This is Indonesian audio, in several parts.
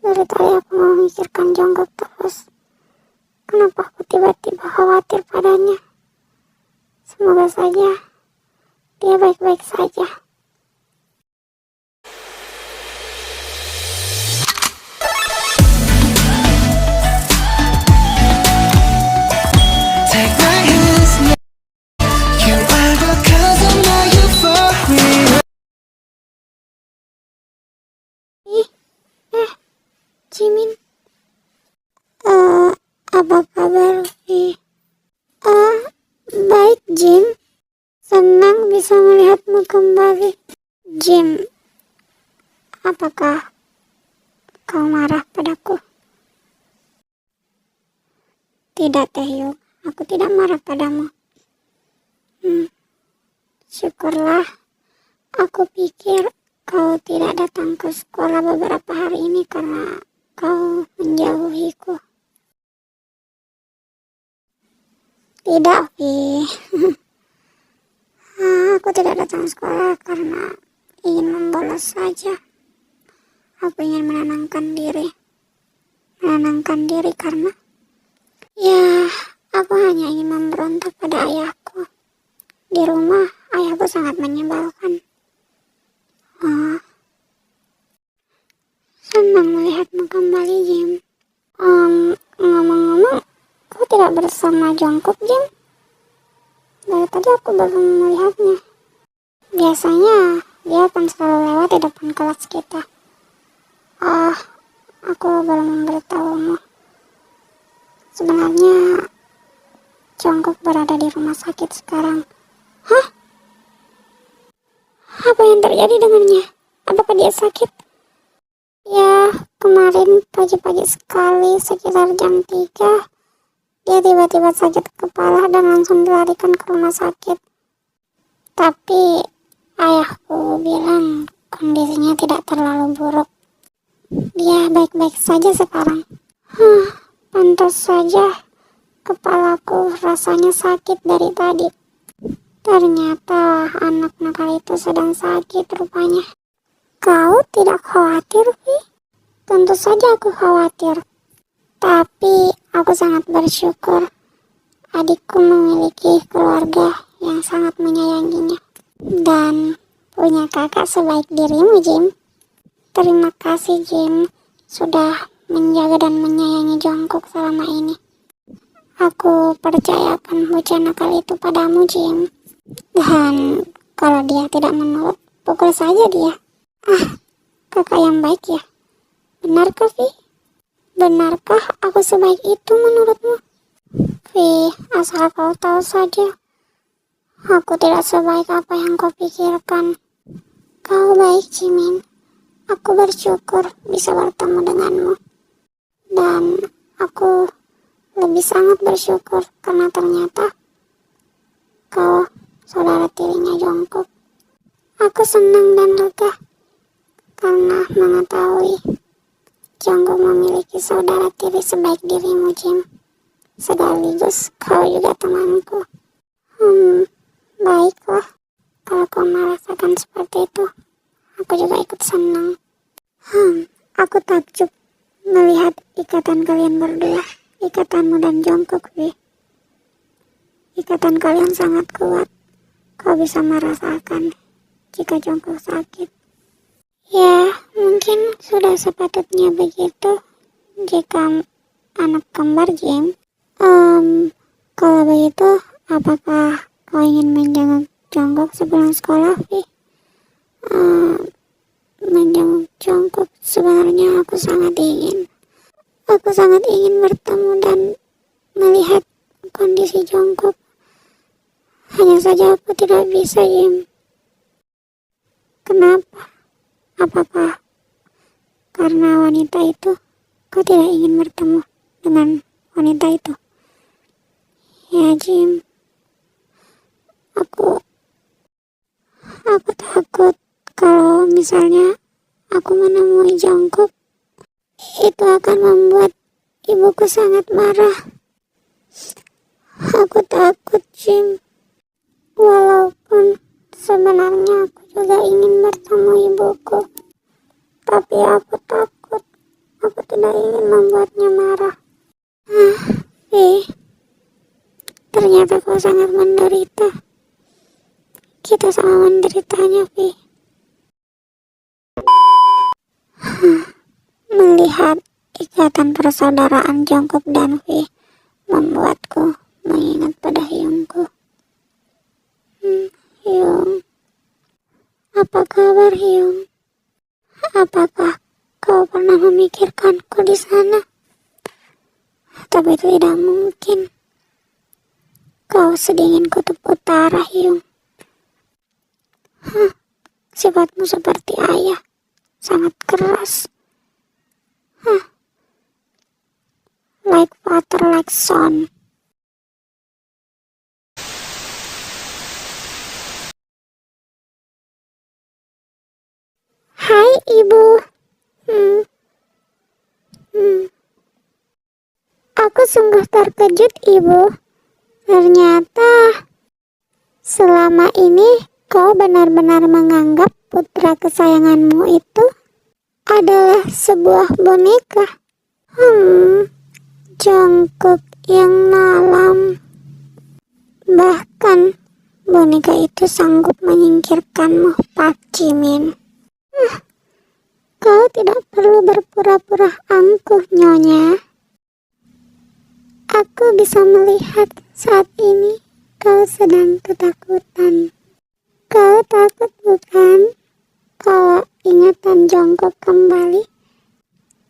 Dari tadi aku memikirkan Jongkok terus. Kenapa aku tiba-tiba khawatir padanya? Semoga saja dia baik-baik saja. Jimin, apa kabar, Vi? Baik, Jim. Senang bisa melihatmu kembali. Jim, apakah kau marah padaku? Tidak, Taehyung. Aku tidak marah padamu. Syukurlah. Aku pikir kau tidak datang ke sekolah beberapa hari ini karena kau menjauhiku. Tidak, Vi. Aku tidak datang sekolah karena ingin membolos saja. Aku ingin menenangkan diri. Karena ya, aku hanya ingin memberontak pada ayahku. Di rumah, ayahku sangat menyebalkan. Senang melihatmu kembali, Jim. Ngomong-ngomong, kau tidak bersama Jongkok, Jim? Dari tadi aku baru melihatnya. Biasanya dia akan selalu lewat di depan kelas kita. Aku baru memberitahumu. Sebenarnya Jongkok berada di rumah sakit sekarang. Hah? Apa yang terjadi dengannya? Apakah dia sakit? Ya, kemarin pagi-pagi sekali sekitar jam 3, dia tiba-tiba sakit kepala dan langsung dilarikan ke rumah sakit. Tapi ayahku bilang kondisinya tidak terlalu buruk. Dia baik-baik saja sekarang. Pantas saja kepalaku rasanya sakit dari tadi. Ternyata anak nakal itu sedang sakit rupanya. Kau tidak khawatir, Vi? Tentu saja aku khawatir. Tapi aku sangat bersyukur adikku memiliki keluarga yang sangat menyayanginya. Dan punya kakak sebaik dirimu, Jim. Terima kasih, Jim, sudah menjaga dan menyayangi Jongkok selama ini. Aku percayakan bocah nakal itu padamu, Jim. Dan kalau dia tidak menurut, pukul saja dia. Kakak yang baik ya. Benarkah, Vi? Benarkah aku sebaik itu menurutmu? Vi, asal kau tahu saja, aku tidak sebaik apa yang kau pikirkan. Kau baik, Jimin. Aku bersyukur bisa bertemu denganmu. Dan aku lebih sangat bersyukur karena ternyata kau saudara tirinya Jongkok. Aku senang dan lega karena mengetahui Jongkok memiliki saudara tiri sebaik dirimu, Jim. Sekaligus kau juga temanku. Baiklah, kalau kau merasakan seperti itu, aku juga ikut senang. Aku takjub melihat ikatan kalian berdua, ikatanmu dan Jongkok, Vi. Ikatan kalian sangat kuat. Kau bisa merasakan jika Jongkok sakit. Ya, mungkin sudah sepatutnya begitu jika anak kembar, Jim. Kalau begitu, apakah kau ingin menjenguk Jongkok sebelum sekolah, Vi? Menjenguk Jongkok sebenarnya aku sangat ingin. Aku sangat ingin bertemu dan melihat kondisi Jongkok. Hanya saja aku tidak bisa, Jim. Kenapa? Apakah karena wanita itu kau tidak ingin bertemu dengan wanita itu? Ya, Jim. Aku takut kalau misalnya aku menemui Jongkok, itu akan membuat ibuku sangat marah. Aku takut, Jim. Walaupun sebenarnya aku juga ingin bertemu ibuku, tapi aku takut Aku tidak ingin membuatnya marah. Vi, ternyata kau sangat menderita. Kita sama menderitanya, Vi. Melihat ikatan persaudaraan Jungkook dan Vi membuatku mengingat pada Hyungku. Hyung, apa kabar Hyung? Apakah kau pernah memikirkanku di sana? Tapi tidak mungkin. Kau sedingin kutub utara, Hyung. Sifatmu seperti ayah, sangat keras. Like father, like son. Hai ibu. Aku sungguh terkejut ibu. Ternyata selama ini kau benar-benar menganggap putra kesayanganmu itu adalah sebuah boneka. Jungkook yang malam. Bahkan boneka itu sanggup menyingkirkanmu, Pak Jimin. Kau tidak perlu berpura-pura angkuh, Nyonya. Aku bisa melihat saat ini kau sedang ketakutan. Kau takut bukan? Kalau ingatan Jungkook kembali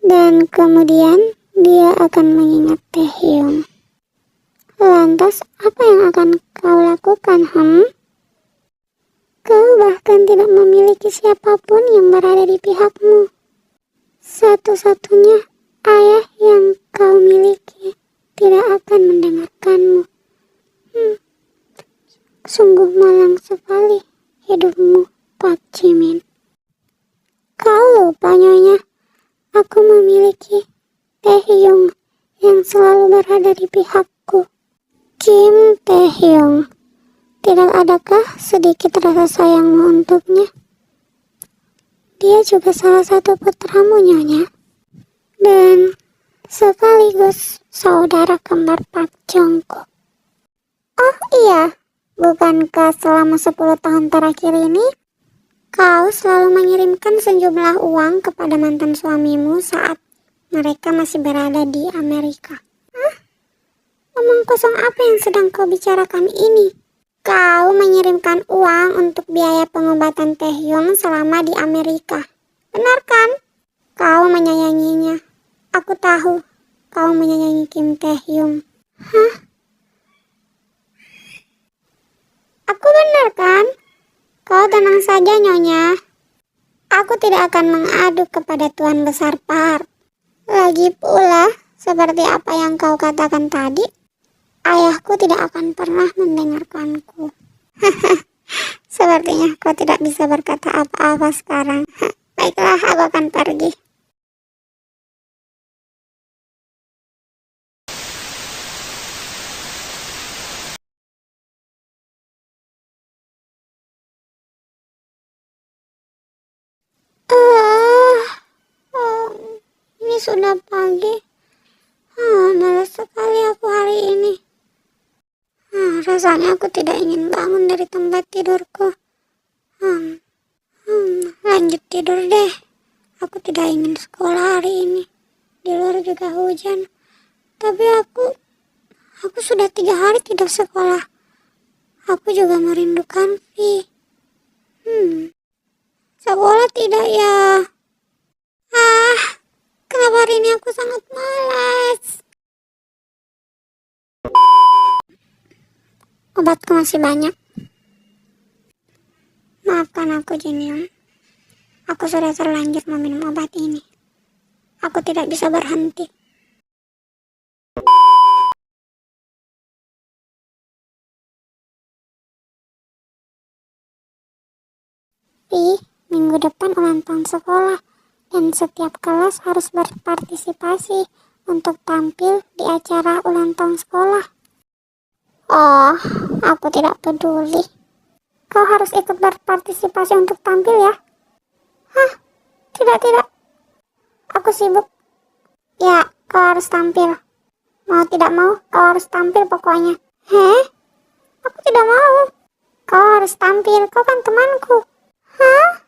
dan kemudian dia akan mengingat Taehyung. Lantas apa yang akan kau lakukan, Kau bahkan tidak memiliki siapapun yang berada di pihakmu. Satu-satunya ayah yang kau miliki tidak akan mendengarkanmu. Sungguh malang sekali hidupmu, Pak Jimin. Kau lupa, Nyonya, aku memiliki Taehyung yang selalu berada di pihakku. Kim Taehyung, tidak adakah sedikit rasa sayangmu untuknya? Dia juga salah satu putramu, Nyonya. Dan sekaligus saudara kembar Pak Jungkook. Oh iya, bukankah selama 10 tahun terakhir ini kau selalu mengirimkan sejumlah uang kepada mantan suamimu saat mereka masih berada di Amerika? Omong kosong apa yang sedang kau bicarakan ini? Kau mengirimkan uang untuk biaya pengobatan Taehyung selama di Amerika. Benar kan? Kau menyayanginya. Aku tahu kau menyayangi Kim Taehyung. Aku benar kan? Kau tenang saja, Nyonya. Aku tidak akan mengadu kepada Tuan Besar Park. Lagi pula, seperti apa yang kau katakan tadi, ayahku tidak akan pernah mendengarkanku. Sepertinya kau tidak bisa berkata apa-apa sekarang. Baiklah, aku akan pergi. Ini sudah pagi. Malas sekali aku hari ini. Rasanya aku tidak ingin bangun dari tempat tidurku. Lanjut tidur deh. Aku tidak ingin sekolah hari ini. Di luar juga hujan. Tapi aku sudah 3 hari tidak sekolah. Aku juga merindukan Vi. Sekolah tidak ya? Kenapa hari ini aku sangat malas? Obatku masih banyak. Maafkan aku, Jinyong. Aku sudah terlanjur meminum obat ini. Aku tidak bisa berhenti. Minggu depan ulang tahun sekolah. Dan setiap kelas harus berpartisipasi untuk tampil di acara ulang tahun sekolah. Oh, aku tidak peduli. Kau harus ikut berpartisipasi untuk tampil ya? Tidak. Aku sibuk. Ya, kau harus tampil. Mau tidak mau, kau harus tampil pokoknya. Heh? Aku tidak mau. Kau harus tampil, kau kan temanku. Hah?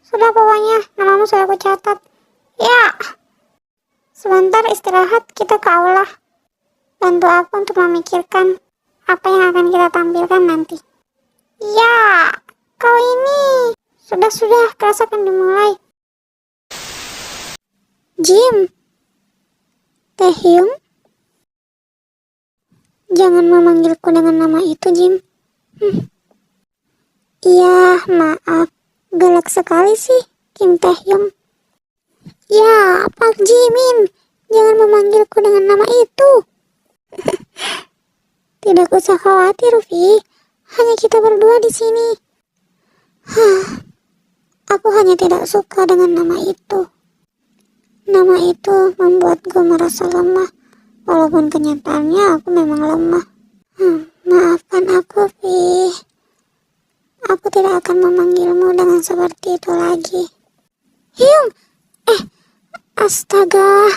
Sudah pokoknya, namamu sudah aku catat. Ya. Sebentar istirahat, kita ke aula. Bantu aku untuk memikirkan apa yang akan kita tampilkan nanti. Ya, kau ini. Sudah, kelas akan dimulai. Jim. Taehyung. Jangan memanggilku dengan nama itu, Jim. Iya, maaf. Galak sekali sih, Kim Taehyung. Ya, Pak Jimin. Jangan memanggilku dengan nama itu. Tidak usah khawatir, Vi. Hanya kita berdua di sini. Aku hanya tidak suka dengan nama itu. Nama itu membuatku merasa lemah. Walaupun kenyataannya aku memang lemah. Maafkan aku, Vi. Aku tidak akan memanggilmu dengan seperti itu lagi. Hyung! Astaga.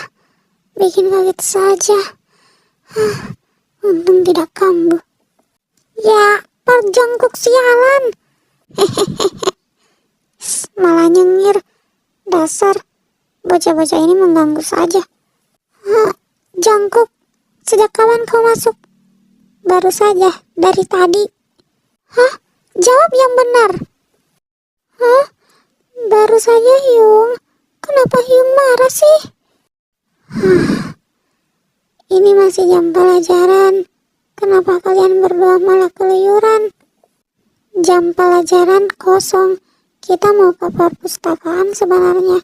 Bikin kaget saja. Untung tidak kambuh. Ya, Park Jungkook sialan. Malah nyengir. Dasar. Bocah-bocah ini mengganggu saja. Jungkook, sejak kapan kau masuk? Baru saja, dari tadi. Hah? Jawab yang benar. Hah? Baru saja, Hyung. Kenapa Hyung marah sih? Ini masih jam pelajaran. Kenapa kalian berdua malah keluyuran? Jam pelajaran kosong. Kita mau ke perpustakaan sebenarnya.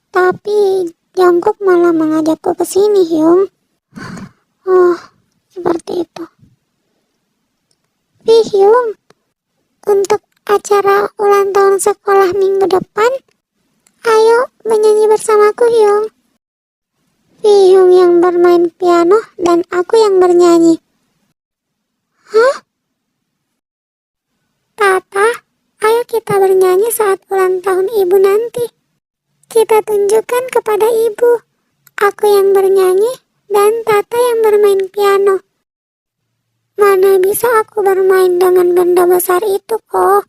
Tapi Jungkook malah mengajakku ke sini, Hyung. Oh, seperti itu. Hyung, untuk acara ulang tahun sekolah minggu depan, ayo menyanyi bersamaku, Hyung. Hyung yang bermain piano dan aku yang bernyanyi. Hah? Tata, ayo kita bernyanyi saat ulang tahun ibu nanti. Kita tunjukkan kepada ibu. Aku yang bernyanyi dan Tata yang bermain piano. Mana bisa aku bermain dengan benda besar itu kok.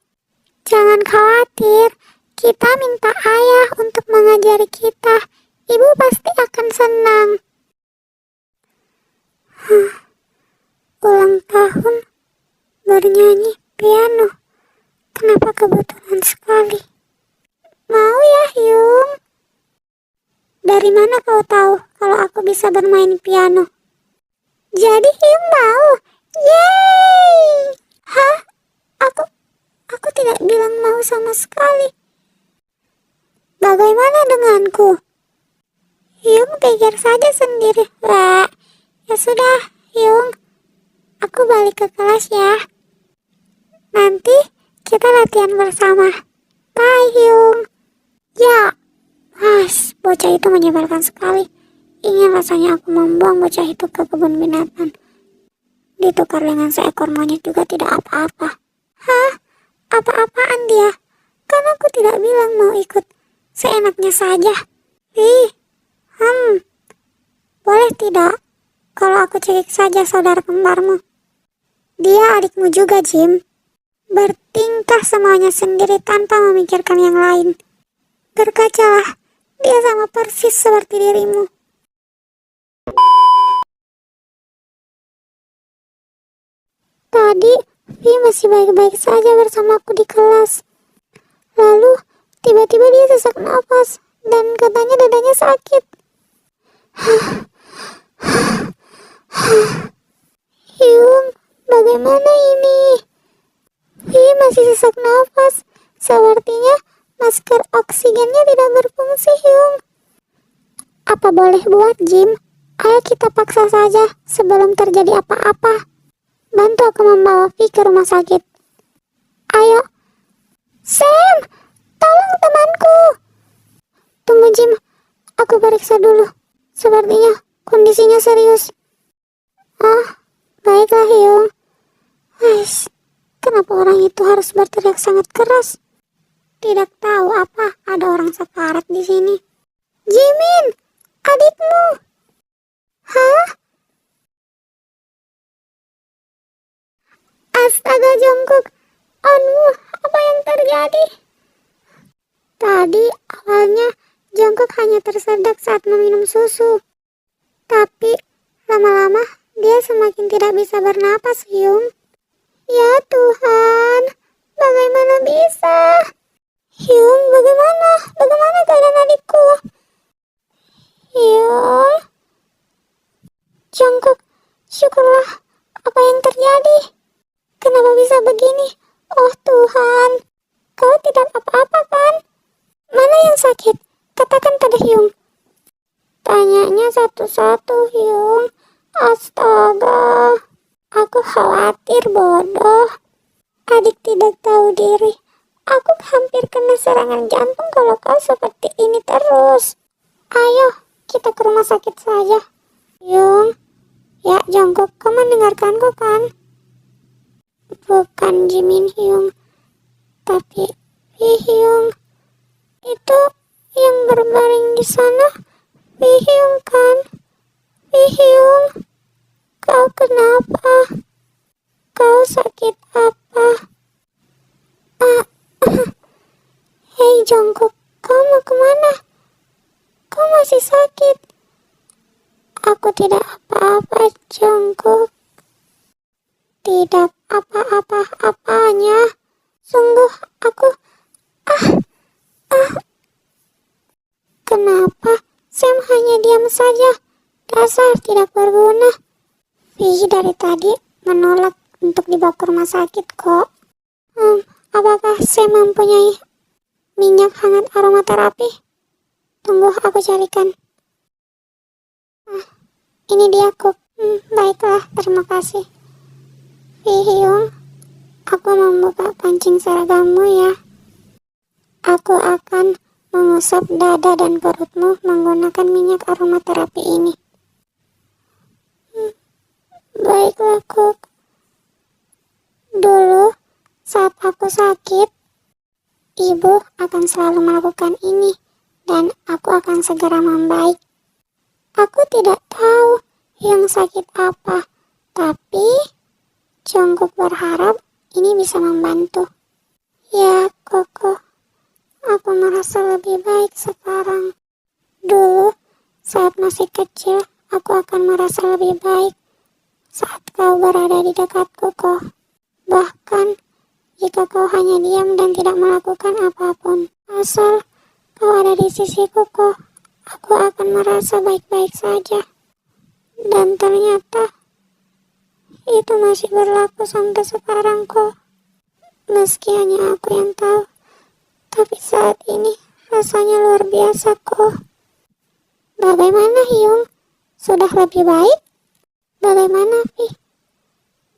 Jangan khawatir, kita minta ayah untuk mengajari kita. Ibu pasti akan senang. Ulang tahun, bernyanyi piano. Kenapa kebetulan sekali? Mau ya, Hyung? Dari mana kau tahu kalau aku bisa bermain piano? Jadi Hyung mau? Yeay! Hah? Aku tidak bilang mau sama sekali. Bagaimana denganku? Hyung pikir saja sendiri. Wah, ya sudah, Hyung. Aku balik ke kelas ya. Nanti kita latihan bersama. Bye, Hyung. Ya, bocah itu menyebalkan sekali. Ingin rasanya aku membuang bocah itu ke kebun binatang. Ditukar dengan seekor monyet juga tidak apa-apa. Hah? Apa-apaan dia? Kan aku tidak bilang mau ikut. Seenaknya saja. Boleh tidak? Kalau aku cekik saja saudara kembarmu. Dia adikmu juga, Jim. Bertingkah semuanya sendiri tanpa memikirkan yang lain. Berkacalah, dia sama persis seperti dirimu. Tadi, Vi masih baik-baik saja bersamaku di kelas. Lalu, tiba-tiba dia sesak nafas dan katanya dadanya sakit. Hyung, bagaimana ini? Vi masih sesak nafas. Sepertinya masker oksigennya tidak berfungsi, Hyung. Apa boleh buat, Jim? Ayo kita paksa saja sebelum terjadi apa-apa. Bantu aku membawa Vi ke rumah sakit. Ayo. Sam, tolong temanku. Tunggu, Jim. Aku periksa dulu. Sepertinya kondisinya serius. Baiklah, Hyung. Kenapa orang itu harus berteriak sangat keras? Tidak tahu apa ada orang sekarat di sini. Jimin, Tadi awalnya Jongkok hanya tersedak saat meminum susu. Tapi lama-lama dia semakin tidak bisa bernapas, Hyung. Ya Tuhan, bagaimana bisa? Hyung, bagaimana? Bagaimana keadaan adikku? Hyung, Jongkok, syukurlah. Apa yang terjadi? Kenapa bisa begini? Oh Tuhan, kau tidak apa-apa kan? Mana yang sakit? Katakan pada Hyung. Tanyanya satu-satu, Hyung. Astaga, aku khawatir bodoh. Adik tidak tahu diri. Aku hampir kena serangan jantung kalau kau seperti ini terus. Ayo, kita ke rumah sakit saja. Hyung, ya Jongkok, kau mendengarkanku kan? Bukan Jimin Hyung, tapi Wi Hyung. Itu yang berbaring di sana, Wi Hyung kan? Wi Hyung, kau kenapa? Kau sakit apa? Hei Jongkok, kau mau kemana? Kau masih sakit? Aku tidak apa-apa, Jongkok. Tidak apa-apa-apanya. Sungguh aku... Kenapa Sam hanya diam saja? Dasar tidak berguna. Vi dari tadi menolak untuk dibawa ke rumah sakit kok. Apakah Sam mempunyai minyak hangat aromaterapi? Tunggu aku carikan. Ini dia Kuk. Baiklah, terima kasih. Vi Hyung, aku membuka pancing seragammu ya. Aku akan mengusap dada dan perutmu menggunakan minyak aromaterapi ini. Baiklah Kuk. Dulu saat aku sakit, ibu akan selalu melakukan ini dan aku akan segera membaik. Aku tidak tahu yang sakit apa, tapi Jongkok berharap ini bisa membantu. Ya Koko, aku merasa lebih baik sekarang. Dulu saat masih kecil, aku akan merasa lebih baik saat kau berada di dekatku kok. Bahkan jika kau hanya diam dan tidak melakukan apapun, asal kau ada di sisiku kok, aku akan merasa baik-baik saja. Dan ternyata itu masih berlaku sampai sekarang kok. Meski hanya aku yang tahu, tapi saat ini rasanya luar biasa kok. Bagaimana Hyung? Sudah lebih baik? Bagaimana Vi?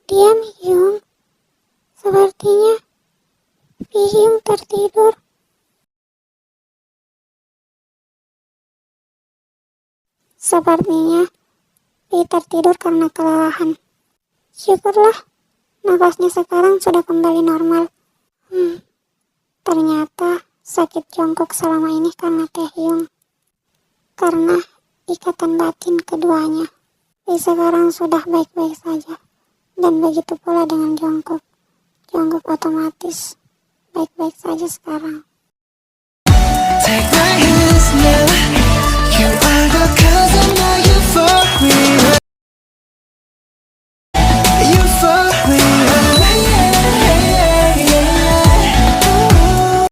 Diam Hyung. Sepertinya Vi Hyung tertidur. Sepertinya Vi tertidur karena kelelahan. Syukurlah, nafasnya sekarang sudah kembali normal. Ternyata sakit Jongkok selama ini karena Taehyung. Karena ikatan batin keduanya. Vi sekarang sudah baik-baik saja. Dan begitu pula dengan Jongkok. Jongkok otomatis baik-baik saja sekarang. Take my